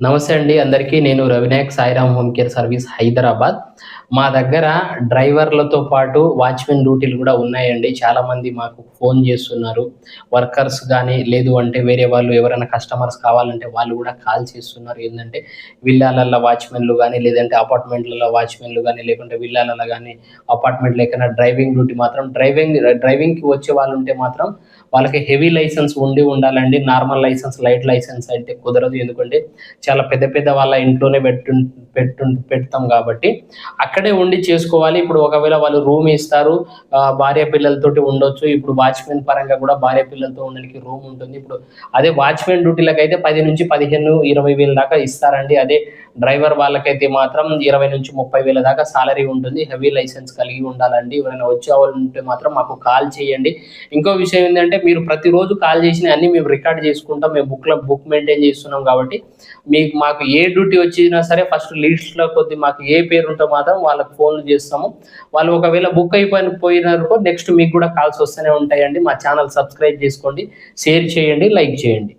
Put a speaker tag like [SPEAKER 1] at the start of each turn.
[SPEAKER 1] నమస్తే అండి అందరికీ. నేను Ravinayak Sairam home care service Hyderabad. మా దగ్గర డ్రైవర్లతో పాటు వాచ్‌మెన్ డ్యూటీలు గూడా ఉన్నాయండి. చాలామంది మాకు ఫోను జేస్తున్నారు. వర్కర్స్ గానీ, లేదు అంటే వేరే వాళ్ళు ఎవరైనా కస్టమర్స్ కావాలంటే వాళ్ళు గూడా కాల్ చేస్తున్నారు. ఏందంటే విల్లాలల్ల వాచ్‌మెన్‌లు గానీ, లేదంటే అపార్ట్‌మెంట్‌లలో వాచ్‌మెన్‌లు గానీ, లేకుంటే విల్లాలలో గానీ, అపార్ట్‌మెంట్‌లో ఎక్కడైనా డ్రైవింగ్ డ్యూటీ మాత్రం డ్రైవింగ్‌కి వచ్చే వాళ్ళుంటే మాత్రం వాళ్ళకి హెవీ లైసెన్స్ ఉండాలండి. నార్మల్ లైసెన్స్, లైట్ లైసెన్స్ అయితే కుదరదు. ఎందుకంటే చాలా పెద్ద పెద్ద వాళ్ళ ఇంట్లోనే పెడతాం కాబట్టి అక్కడే ఉండి చేసుకోవాలి. ఇప్పుడు ఒకవేళ వాళ్ళు రూమ్ ఇస్తారు, భార్య పిల్లలతోటి ఉండొచ్చు. ఇప్పుడు వాచ్మెన్ పరంగా కూడా భార్య పిల్లలతో ఉండడానికి రూమ్ ఉంటుంది. ఇప్పుడు అదే వాచ్మెన్ డ్యూటీలకైతే 10-15, 20,000 దాకా ఇస్తారండి. అదే డ్రైవర్ వాళ్ళకైతే మాత్రం 20-30,000 దాకా సాలరీ ఉంటుంది. హెవీ లైసెన్స్ కలిగి ఉండాలండి. ఎవరైనా వచ్చేవాళ్ళు ఉంటే మాత్రం మాకు కాల్ చేయండి. ఇంకో విషయం ఏంటంటే మీరు ప్రతిరోజు కాల్ చేసిన అన్ని మేము రికార్డ్ చేసుకుంటాం. మేము బుక్ మెయింటైన్ చేస్తున్నాం కాబట్టి మాకు ఏ డ్యూటీ వచ్చినా సరే ఫస్ట్ లిస్ట్‌లో కొద్ది మాకు ఏ పేరు ఉంటే మాత్రం వాళ్ళకి ఫోన్‌లు చేస్తాము. వాళ్ళు ఒకవేళ బుక్ పోయినారనుకో నెక్స్ట్ మీకు కూడా కాల్స్ వస్తూనే ఉంటాయండి. మా ఛానల్ సబ్స్క్రైబ్ చేసుకోండి, షేర్ చేయండి, లైక్ చేయండి.